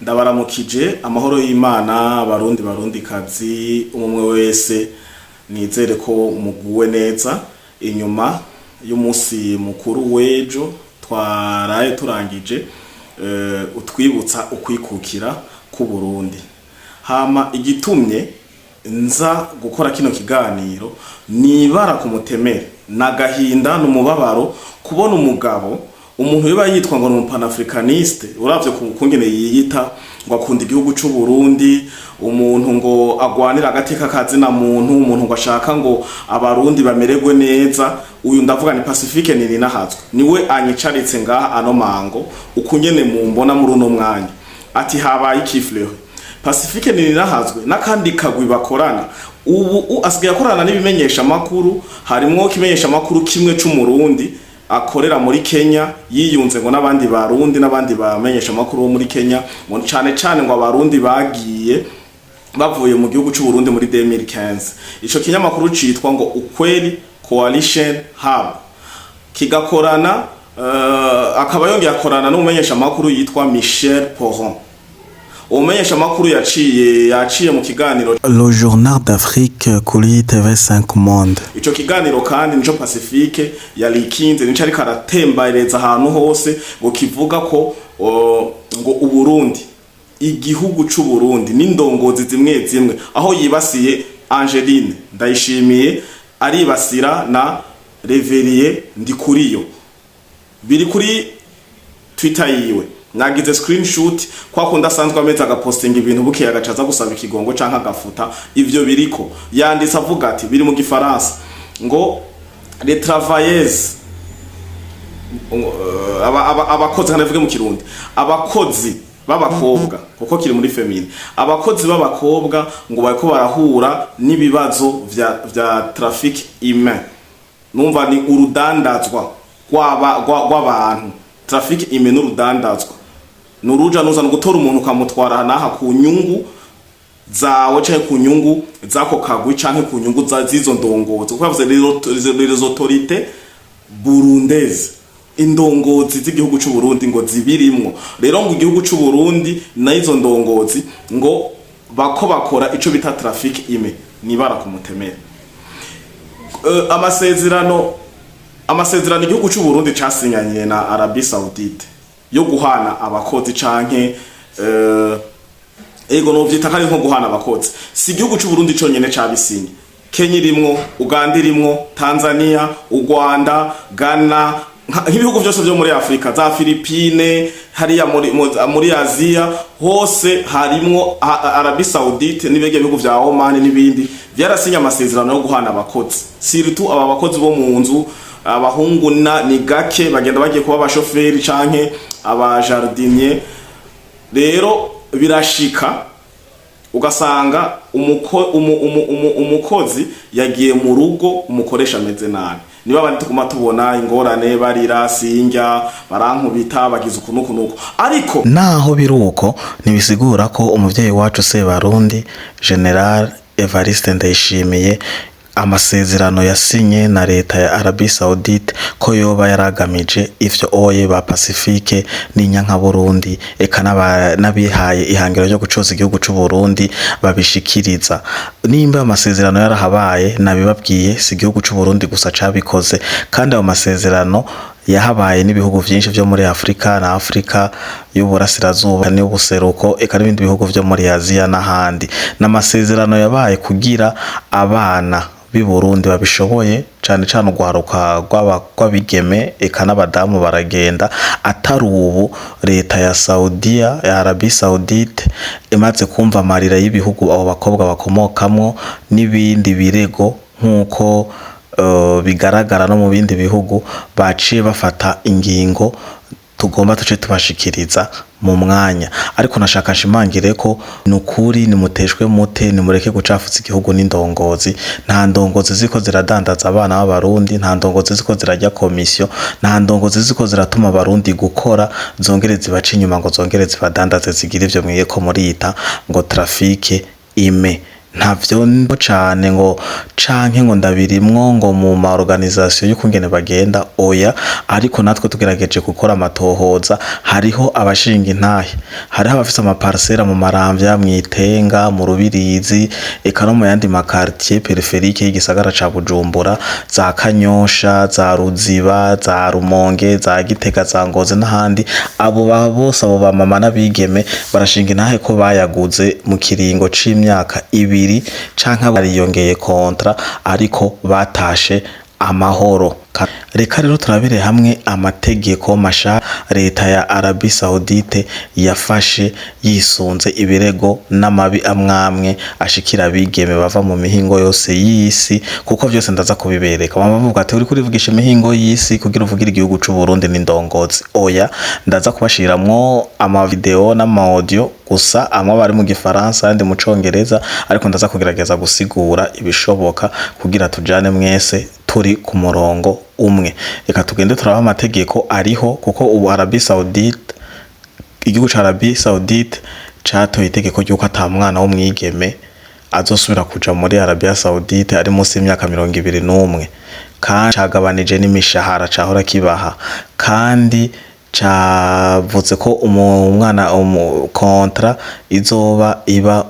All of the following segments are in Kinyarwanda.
Ndabaramukije amahoro y'Imana barundi kazi umwe wese nizere ko muguwe neza inyuma y'umunsi mukuru wejo twaraye turangije utwibutsa ukwikukira ku Burundi. Hama igitumye nza gukora kino kiganiro nibara ku mutemere nagahinda n'umubabaro kubona umugabo umuntu yoba yitwa ngo n'umupanafricaniste uravye kungene yiyita ngo akunda igihugu c'u Burundi, umuntu ngo agwanira agateka kazina muntu, umuntu ngo ashaka ngo abarundi bamererwe neza. Uyu ndavuga ni Pacifique Nininahazwe niwe anyicaritse ngaha ano mango ukunyene mumbona muri uno mwanya ati habaye ikifleho. Pacifique Nininahazwe nakandi kagwi bakorana ubu asigaye akorana n'ibimenyesha makuru, harimwo kimenyesha makuru kimwe c'umurundi akorera muri Kenya yiyunze ngo nabandi barundi nabandi bamenyesha makuru muri Kenya ngo cane ngo abarundi bagiye bavuye mu gihugu c'u Burundi muri 2015. Ico kinyamakuru citwa ngo Ukweli Coalition Hub kigakorana akaba yongeye akorana n'umumenyesha makuru yitwa Michel Poron. Umumenyesha makuru yaciye mu kiganiro Le Journal d'Afrique kuri TV5 Monde. Ico kiganiro kandi nico Pacifique yalikinze nico ariko aratembereza ahantu hose ngo kivuga ko ngo Uburundi igihugu c'u Burundi n'indongozi zimwe aho yibasiye Angeline Ndayishimiye aribasira na Reveriye Ndikuriyo biri kuri Twitter yiwe. Nagize screenshot kwa kunda sanzwe ameza agapostinga ibintu buke agacaza gusaba ikigongo canka gafuta ivyo biriko yanditse avuga ati biri mu gifaransa ngo les travailleuses abakozi hanavuge mu kirundi abakozi b'abakobwa kuko kiri muri feminine abakozi b'abakobwa ngo bariko barahura n'ibibazo vya traffic humain. Numva ni urudandazwa rw'abantu traffic humain n'urudandazwa nuruja nuza gutora umuntu ukamutwara naha ku nyungu zawe canke ku nyungu zako kagwi canke ku nyungu zizo ndongozi kuko bavuze les autorités burundaises indongozi z'igihugu c'u Burundi ngo zibirimwo. Rero ngo igihugu c'u Burundi na izo ndongozi ngo bakora ico bita traffic humain nibara ku mutemere. Amasezerano igihugu c'u Burundi casinyanye na Arabie Saoudite yo guhana abakozi canke ego no vyita kari nko guhana abakozi. Si igihugu c'u Burundi conyene cabisinye. Kenya irimwo, Uganda irimwo, Tanzania, Uganda, Ghana, nk'ibihugu byose byo muri Afrika za Philippines hariya muri Asia hose harimwo Arabie Saoudite n'ibege bihugu vya Oman n'ibindi byarasinya amasezerano yo guhana abakozi. Surtout aba bakozi bo mu nzu abahungu ni gake bagenda bagiye kuba abashoferi canke abajardinier. Rero birashika ugasanga umukozi yagiye mu rugo umukoresha ameze nabi. Niba bandi tukuma tubona ingorane barira sinjya barankubita bagize ukunuko ariko naho biruko nibisigura ko umuvyeyi wacu Sebarundi General Evariste Ndayishimiye amasezerano yasinye na leta ya Arabie Saoudite ko yoba yaragamije ivyo oye ba Pacifique n'inyanka Burundi eka nabihaye ihangiro ryo gucoza igihugu c'u Burundi babishikiriza. Nimba amasezerano yarahabaye nabibabwiye si igihugu c'u Burundi gusa cabikoze kandi ayo masezerano yahabaye n'ibihugu vyinshi vyo muri Afrika na Afrika y'uburasirazuba n'ubuseruko eka n'ibindi bihugu vyo muri Asia n'ahandi. N'amasezerano yabaye kugira abana b'i Burundi babishoboye cane ugwaruka rw'abigeme eka n'abadamu baragenda atari ubu leta ya Saudiya ya Arabie Saoudite imaze kumva amarira y'ibihugu abo bakobwa bakomokamwo n'ibindi birego nkuko bigaragara no mu bindi bihugu baciye bafata ingingo tugomba tuce tubashikiriza mu mwanya. Ariko nashaka nshimangire ko nukuri nimuteshwe mute nimureke gucafuza igihugu n'indongozi. Nta ndongozi ziko ziradandaza abana b'abarundi, nta ndongozi ziko zirajya komisiyo, nta ndongozi ziko ziratuma abarundi gukora zongere zibaca inyuma ngo zongere zibadandaze zigira ivyo mwiye ko murita ngo traffic ime. ntavyo ndo cane ngo canke ngo ndabirimwo ngo mu ma organisation y'ukungene bagenda oya, ariko natwe tugerageje gukora amatohoza hariho abashinga intahe, hariho abafise amaparcelle mu Maramvya, Mwitenga, mu Rubirizi, eka no mu yandi makartier périphérique y'igisagara ca Bujumbura, za Kanyosha, za Ruziba, za Rumonge, za Gitega, za Ngozi n'ahandi. Abo bose abo bamama n'abigeme barashinga intahe ko bayaguze mu kiringo c'imyaka ibiri canke bariyongeye kontra ariko batashe amahoro. Reka rero turabire hamwe amategeko masha leta ya Arabie Saoudite yafashe yisunze ibirego n'amabi amwamwe ashikira abigeme bava mu mihingo yose y'isi, kuko vyose ndaza kubibereka. Mama bavuga ati uri kurivugisha imihingo y'isi kugira uvugira igihugu c'u Burundi n'indongozi. Oya, ndaza kubashiramwo ama video n'ama audio gusa, amwe bari mu Gifaransa andi mu Congereza, ariko ndaza kugerageza gusigura ibishoboka kugira tujane mwese turi ku murongo umwe. Reka tugende turaba amategeko ariho, kuko ubu Arabie Saoudite, igihugu ca Arabie Saoudite catoye itegeko ry'uko ata mwana w'umwigeme azosubira kuja muri Arabie Saoudite ari munsi y'imyaka 21, kandi cagabanije n'imishahara cahora kibaha, kandi cavuze ko umwana kontra izoba iba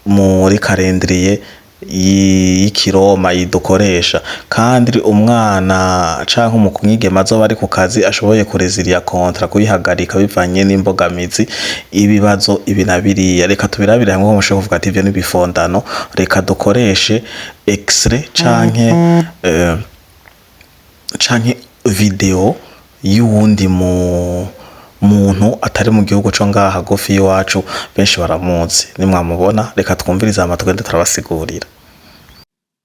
muri calendrier y'ikiroma yidukoresha, kandi umwana canke umwigeme azoba ari ku kazi ashoboye kureziriya kontra kuyihagarika bivanye n'imbogamizi ibibazo ibi na biriya. Reka tubirabire hamwe ko mushobora kuvuga ati ivyo n'ibifondano. Reka dukoreshe extrait canke video y'uwundi muntu atari mu gihugu co ngaha hagufi y'iwacu, benshi baramuzi nimwamubona. Reka twumvirize ama tugende turabasigurira.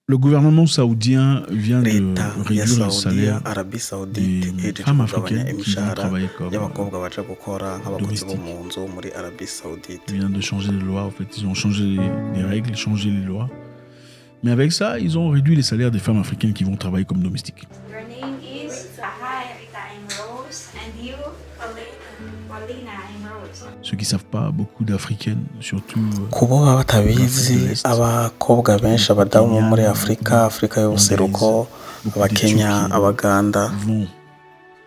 Le gouvernement saoudien vient de réduire le salaire des femmes africaines qui vont travailler comme domestiques. Ils viennent de changer les lois, en fait, ils ont changé les règles, changé les lois. Mais avec ça, ils ont réduit les salaires des femmes africaines qui vont travailler comme domestiques. Your name is Sahai Rita Rose and you, Paulina Rose. Ceux qui savent pas, beaucoup d'Africaines, surtout kubo batabizi, abakobwa benshi abadamu muri Afrika y'ubuseruko, abakenya, abaganda vont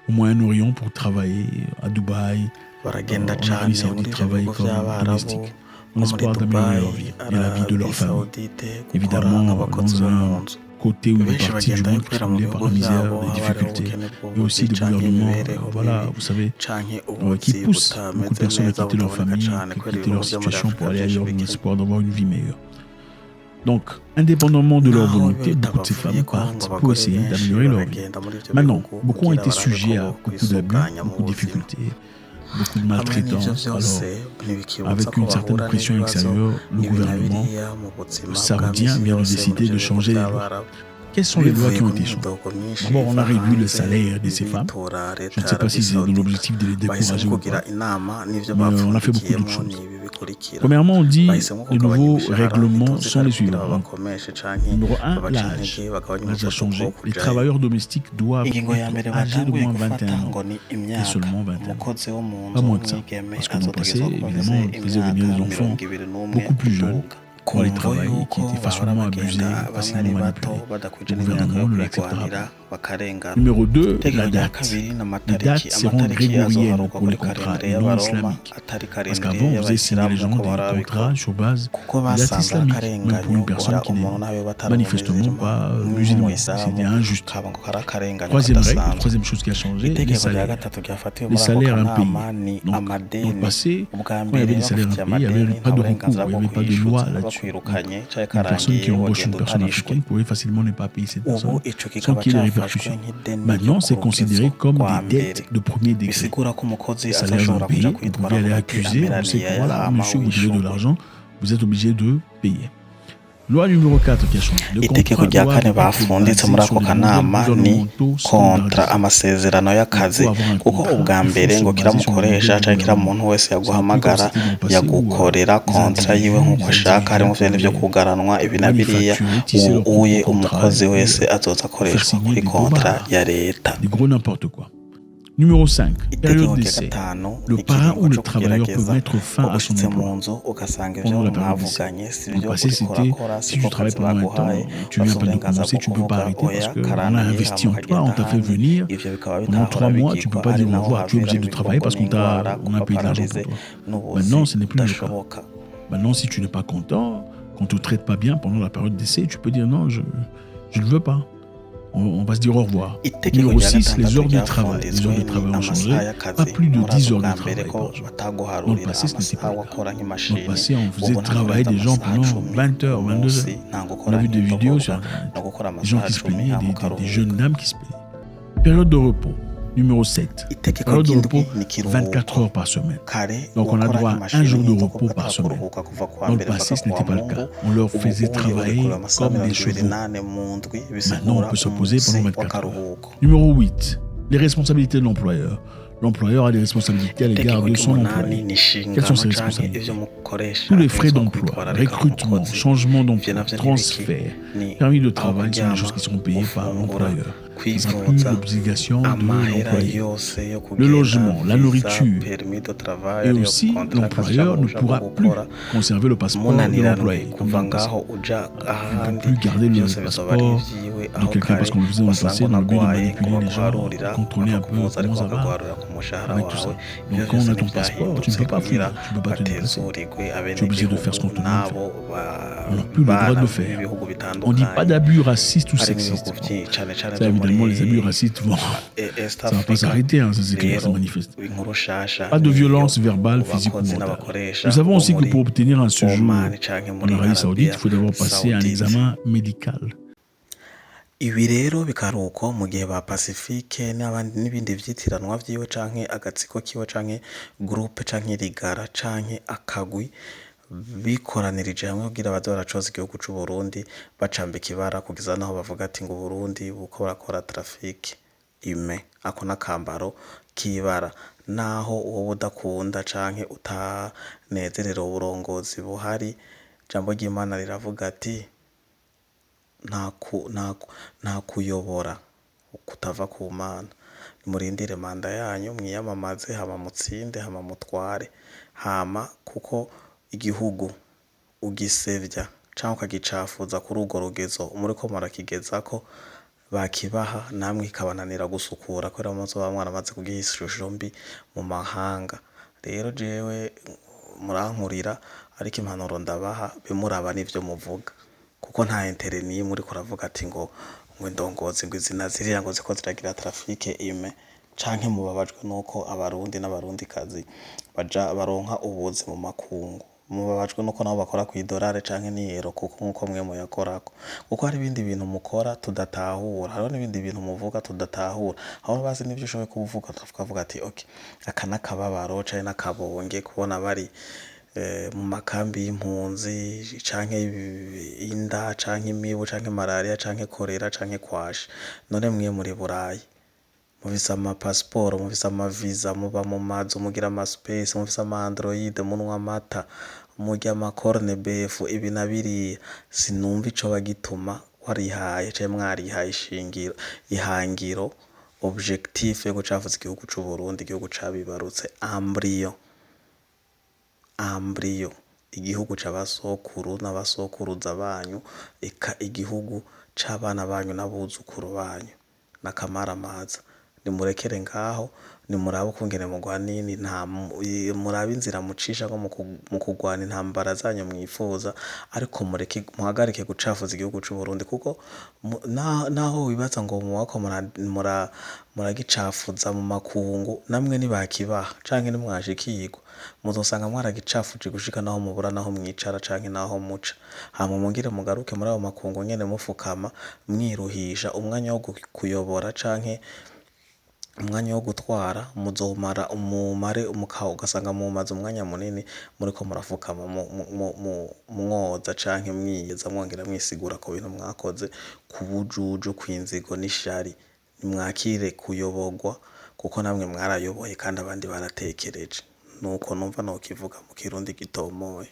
au Moyen-Orient pour travailler à Dubaï, baragenda en Arabie cane muri Saoudite, travailler comme domestique, en espoir d'améliorer leur vie et la vie de leur famille. Évidemment, dans un côté où il est parti du monde troublé par la misère, les difficultés, et aussi des gouvernements, voilà, vous savez, qui poussent beaucoup de personnes à quitter leur famille, à quitter leur situation pour aller ailleurs dans l'espoir d'avoir une vie meilleure. Donc, indépendamment de leur volonté, beaucoup de ces femmes partent pour essayer d'améliorer leur vie. Maintenant, beaucoup ont été sujets à beaucoup d'abus, beaucoup de difficultés, beaucoup de maltraitance. Alors, avec une certaine pression extérieure, le gouvernement saoudien vient de décider de changer les lois. Quelles sont les lois qui ont été changées? D'abord, on a réduit le salaire de ces femmes. Je ne sais pas si c'est dans l'objectif de les décourager ou pas, mais on a fait beaucoup d'autres choses. Premièrement, on dit les nouveaux règlements sont les suivants. Numéro 1, l'âge. L'âge a changé. Les travailleurs domestiques doivent être âgés de moins 21 ans et seulement 21 ans. Pas moins que ça. Parce que dans le passé, évidemment, on faisait venir des enfants beaucoup plus jeunes pour aller travailler, qui étaient facilement abusés, facilement manipulés. Le gouvernement ne l'acceptera pas. Numéro 2, la date. Les dates seront grégoriennes pour les contrats et non islamiques. Parce qu'avant, on faisait signer les gens des contrats sur base de date islamique, même pour une personne qui n'est manifestement pas musulmane. C'était injuste. Troisième règle, troisième chose qui a changé, les salaires. Les salaires impayés. Donc, dans le passé, quand il y avait des salaires impayés, il n'y avait pas de recours, il n'y avait pas de loi là-dessus. Une personne qui embauche une personne africaine pouvait facilement ne pas payer cette personne sans qu'il y ait des répercussions. Maintenant, c'est considéré comme des dettes de premier degré. Salaire impayé, vous pouvez aller accuser, on sait que voilà, monsieur, vous devez de l'argent, vous êtes obligé de payer. Loi numéro 4 qui a changé. Itegeko rya kane bafunditse muri ako kanama ni kontra amasezerano y'akazi, kuko ubwa mbere ngo kiramukoresha cyangwa kira muntu wese yaguhamagara yagukorera kontra yiwe nk'uko ashaka, harimo vyane byo kugaranwa ibi na biriya. Uye umukozi wese azoza akoreshwa kuri kontra ya leta. Gros n'importe quoi. Numéro 5, période itegeko rya d'essai. gatanu Le ni parent ou ikiringo le cyo travailleur peut kugerageza mettre fin à son ugushitse mu emploi nzu ugasanga ibyo pendant la période d'essai. mwavuganye si Dans le byo passé, uriko c'était urakora si si tu ko travailles kazi pendant un baguhaye temps, tu viens bafite pas de uburenganzira commencer, bwo tu peux pas kuvuga arrêter parce oya qu'on a karanaye investi en hama toi, on ukagenda t'a fait ahandi venir. ivyo bikaba Pendant 3 bitahora mois, tu peux bigirwa pas ari dire au naho revoir, tu es havira obligé de travailler ibikombo parce n'indwara on a payé de l'argent pour kubapararize toi. n'ubuzi Maintenant, ce n'est plus le cas. budashoboka. Maintenant, si tu n'es pas content, qu'on te traite pas bien pendant la période d'essai, tu peux dire non, je ne veux pas. On va se dire au revoir. Itegeko Numéro rya 6, les gatandatu heures de travail. Les heures ryafunditswe de ni travail ont changé. amasaha y'akazi Pas plus de murazi 10 heures ubwa de mbere travail ko par jour. Dans le bataguharurira passé, ce n'était pas amasaha le cas. wakora Dans le nk'imashini passé, on faisait ubu ntabwo travailler des gens amasaha pendant 10 20 heures, ku 22 munsi heures. ntabwo On ukora a vu des vidéos sur nk'indogoga Internet. no gukora Des gens amasaha qui se 10 plaignaient, hama des ukaruhuka. jeunes dames qui se plaignaient. Période de repos. Numéro 7. Itegeko Période de repos, ry'indwi ni ikiruhuko 24 heures par semaine. kare Donc on a wakora droit à un nk'imashini jour de nk'indogoga repos par semaine. atakuruhuka kuva kuwa Dans le mbere passé, mpaka ce n'était kuwa pas le cas. mungu On leur ubu faisait uye travailler urekura amasaha comme des 28 chevaux. mu ndwi Maintenant, on bisigura peut se poser pendant umunsi 24 heures. w'akaruhuko. Numéro 8. Les responsabilités de l'employeur. L'employeur a des responsabilités à l'égard de son employé. Quelles sont ses responsabilités? Tous les frais d'emploi, recrutement, changement d'emploi, transfert, permis de travail sont des choses qui seront payées par l'employeur. Ce sera plus l'obligation de l'employé. Le logement, la nourriture et aussi l'employeur ne pourra plus conserver le passeport de l'employé. Comme dans le passé. Il ne peut plus garder le passeport de quelqu'un parce qu'on le faisait dans le passé dans le but de manipuler les gens, de contrôler un peu comment ça va avec tout ça. Donc quand on a ton passeport, tu ne peux pas fuir, tu ne peux pas te déplacer. Tu es obligé de faire ce qu'on te demande de faire. On n'a plus le droit de le faire. On ne dit pas d'abus racistes ou sexistes. Ça, évidemment, les abus racistes vont. Ça ne va pas s'arrêter, hein, ça c'est clair, ça manifeste. Pas de violence verbale, physique ou mentale. Nous savons aussi que pour obtenir un séjour en Arabie Saoudite, il faut d'abord passer un examen médical. Ibi rero bikaruko mu gihe ba Pacifique n'ibindi vyitiranwa vyiwe canke agatsiko kiwe canke groupe canke rigara canke akagwi bikoranirije hamwe kugira baze baracoza igihugu c'u Burundi bacambika ibara kugeza naho bavuga ati ngo Burundi buko barakora traffic ime ako nakambaro kibara naho uwo udakunda canke utanezerera uburongozi buhari jambo ry'Imana riravuga ati nta kuyobora kutava ku Mana. Nimurindire manda yanyu mwiyamamaze hama mutsinde hama mutware hama kuko igihugu ugisevya canke ukagicafuza kuri urwo rugezo muriko murakigezako bakibaha namwe ikabananira gusukura kubera muzoba mwaramaze kugihisha mbi mu mahanga. Rero jewe murankurira ariko impanuro ndabaha bimuraba n'ivyo muvuga kuko nta intere nimwe uri kuravuga ati ngo indongozi ngo izina ziriya ngo ziko ziragira traffic ime canke mubabajwe nuko abarundi n'abarundikazi baja baronka ubuzi mu makungu mubabajwe nuko nabo bakora ku idolari canke n'iyero kuko nkuko mwe muyakorako kuko hari ibindi bintu mukora tudatahura hariho n'ibindi bintu muvuga tudatahura aho bazi n'ivyo ushoboye kuvuga tukavuga ati okay aka nakababaro canke nakabonge kubona bari mu makambi y'impunzi canke inda canke imibu canke malaria canke kolera canke kwashi none mwe muri Burayi mufise ama passport mufise ama visa muba mu mazu mugira ama space mufise ama android munwa amata murya ama corne beef ibi nabiri sinumva ico bagituma warihaye canke mwarihaye ishingiro ihangiro objectif yo gucafuza igihugu c'u Burundi igihugu cabibarutse embryo igihugu c'abasokuru n'abasokuruza banyu eka igihugu c'abana banyu n'abuzukuru banyu n'akamaramaza nimurekere ngaho nimurabe ukungene mugwanini nta murabe inzira mucisha ngo mu kugwana intambara zanyu mwifuza ariko mureke muhagarike gucafuza igihugu c'u Burundi kuko naho wibaza ngo muwako muragicafuza mu makungu namwe nibakibaha canke nimwashikirwa muzosanga mwaragicafuje gushika naho mubura naho mwicara canke naho muca hama mungire mugaruke muri abo makungu nyene mufukama mwiruhisha umwanya wo kuyobora canke umwanya wo gutwara muzomara umumare ugasanga mumaze umwanya munini muriko murafukama mwoza canke mwiyeza mwongera mwisigura ko bintu mwakoze kubujuju kwinzigo n'ishari nimwakire kuyoborwa kuko namwe mwarayoboye kandi abandi baratekereje nuko numva no kivuga mu Kirundi gitomoye.